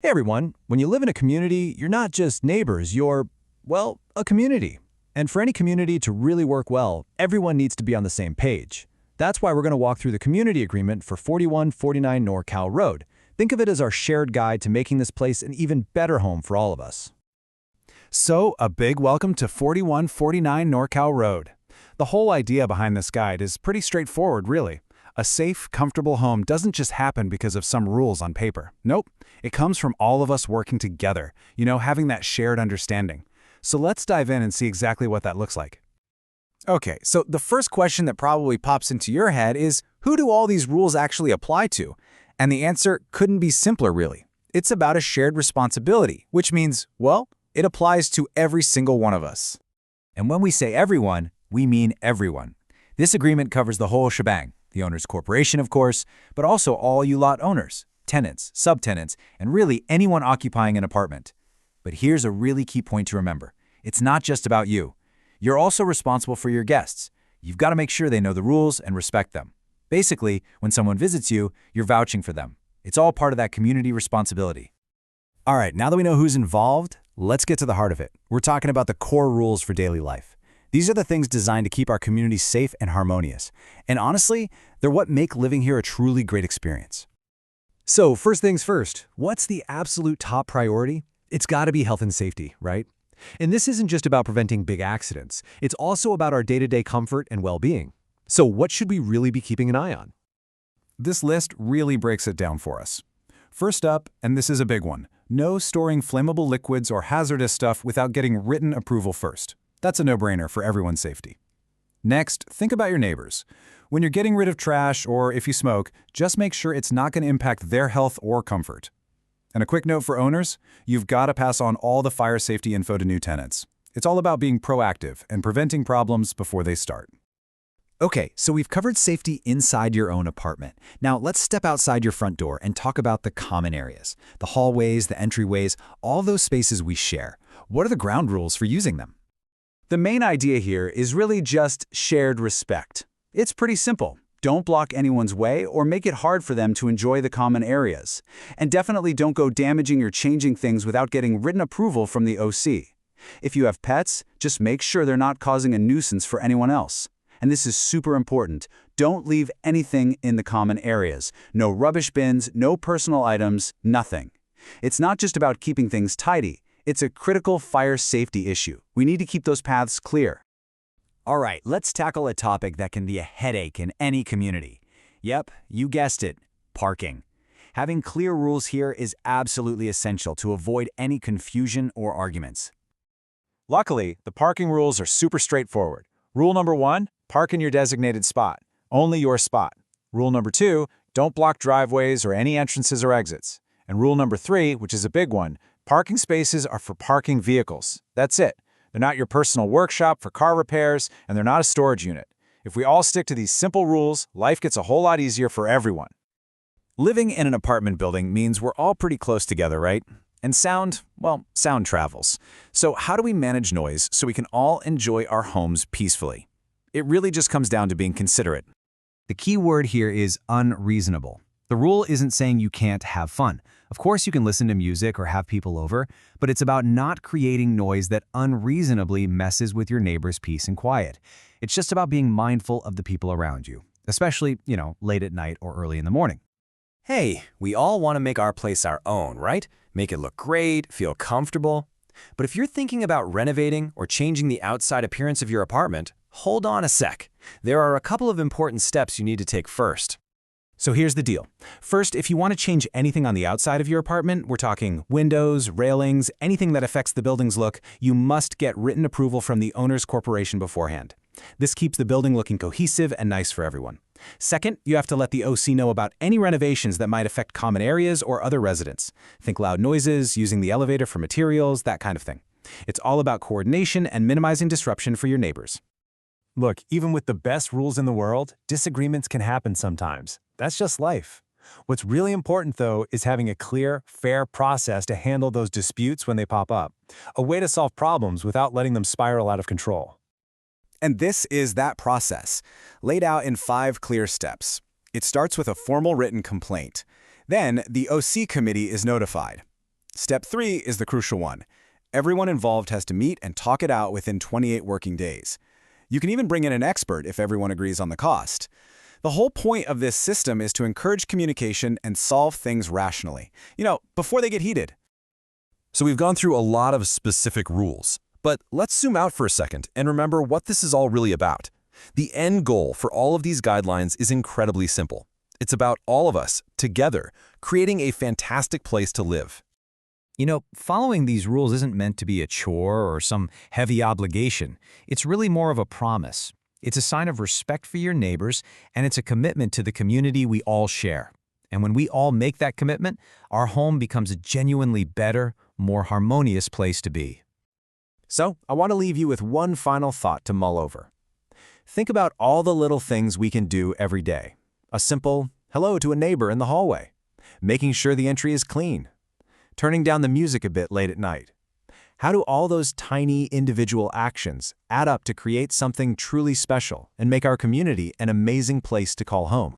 Hey everyone, when you live in a community, you're not just neighbors, you're, well, a community. And for any community to really work well, everyone needs to be on the same page. That's why we're going to walk through the community agreement for 4149 NorCal Road. Think of it as our shared guide to making this place an even better home for all of us. So, a big welcome to 4149 NorCal Road. The whole idea behind this guide is pretty straightforward, really. A safe, comfortable home doesn't just happen because of some rules on paper. Nope, it comes from all of us working together, having that shared understanding. So let's dive in and see exactly what that looks like. Okay, so the first question that probably pops into your head is, who do all these rules actually apply to? And the answer couldn't be simpler, really. It's about a shared responsibility, which means, well, it applies to every single one of us. And when we say everyone, we mean everyone. This agreement covers the whole shebang. The owner's corporation, of course, but also all you lot owners, tenants, subtenants, and really anyone occupying an apartment. But here's a really key point to remember. It's not just about you. You're also responsible for your guests. You've got to make sure they know the rules and respect them. Basically, when someone visits you, you're vouching for them. It's all part of that community responsibility. All right, now that we know who's involved, let's get to the heart of it. We're talking about the core rules for daily life. These are the things designed to keep our community safe and harmonious. And honestly, they're what make living here a truly great experience. So first things first, what's the absolute top priority? It's got to be health and safety, right? And this isn't just about preventing big accidents. It's also about our day-to-day comfort and well-being. So what should we really be keeping an eye on? This list really breaks it down for us. First up, and this is a big one, no storing flammable liquids or hazardous stuff without getting written approval first. That's a no-brainer for everyone's safety. Next, think about your neighbors. When you're getting rid of trash or if you smoke, just make sure it's not going to impact their health or comfort. And a quick note for owners, you've got to pass on all the fire safety info to new tenants. It's all about being proactive and preventing problems before they start. Okay, so we've covered safety inside your own apartment. Now let's step outside your front door and talk about the common areas. The hallways, the entryways, all those spaces we share. What are the ground rules for using them? The main idea here is really just shared respect. It's pretty simple. Don't block anyone's way or make it hard for them to enjoy the common areas. And definitely don't go damaging or changing things without getting written approval from the OC. If you have pets, just make sure they're not causing a nuisance for anyone else. And this is super important. Don't leave anything in the common areas. No rubbish bins, no personal items, nothing. It's not just about keeping things tidy. It's a critical fire safety issue. We need to keep those paths clear. All right, let's tackle a topic that can be a headache in any community. Yep, you guessed it, parking. Having clear rules here is absolutely essential to avoid any confusion or arguments. Luckily, the parking rules are super straightforward. Rule number 1, park in your designated spot. Only your spot. Rule number 2, don't block driveways or any entrances or exits. And rule number 3, which is a big one, parking spaces are for parking vehicles. That's it. They're not your personal workshop for car repairs, and they're not a storage unit. If we all stick to these simple rules, life gets a whole lot easier for everyone. Living in an apartment building means we're all pretty close together, right? And sound, well, sound travels. So how do we manage noise so we can all enjoy our homes peacefully? It really just comes down to being considerate. The key word here is unreasonable. The rule isn't saying you can't have fun. Of course, you can listen to music or have people over, but it's about not creating noise that unreasonably messes with your neighbor's peace and quiet. It's just about being mindful of the people around you, especially, late at night or early in the morning. Hey, we all want to make our place our own, right? Make it look great, feel comfortable. But if you're thinking about renovating or changing the outside appearance of your apartment, hold on a sec. There are a couple of important steps you need to take first. So here's the deal. First, if you want to change anything on the outside of your apartment, we're talking windows, railings, anything that affects the building's look, you must get written approval from the owner's corporation beforehand. This keeps the building looking cohesive and nice for everyone. Second, you have to let the OC know about any renovations that might affect common areas or other residents. Think loud noises, using the elevator for materials, that kind of thing. It's all about coordination and minimizing disruption for your neighbors. Look, even with the best rules in the world, disagreements can happen sometimes. That's just life. What's really important, though, is having a clear, fair process to handle those disputes when they pop up. A way to solve problems without letting them spiral out of control. And this is that process, laid out in 5 clear steps. It starts with a formal written complaint. Then, the OC committee is notified. Step 3 is the crucial one. Everyone involved has to meet and talk it out within 28 working days. You can even bring in an expert if everyone agrees on the cost. The whole point of this system is to encourage communication and solve things rationally, before they get heated. So we've gone through a lot of specific rules, but let's zoom out for a second and remember what this is all really about. The end goal for all of these guidelines is incredibly simple. It's about all of us, together, creating a fantastic place to live. Following these rules isn't meant to be a chore or some heavy obligation. It's really more of a promise. It's a sign of respect for your neighbors, and it's a commitment to the community we all share. And when we all make that commitment, our home becomes a genuinely better, more harmonious place to be. So, I want to leave you with one final thought to mull over. Think about all the little things we can do every day. A simple hello to a neighbor in the hallway, making sure the entry is clean, turning down the music a bit late at night. How do all those tiny individual actions add up to create something truly special and make our community an amazing place to call home?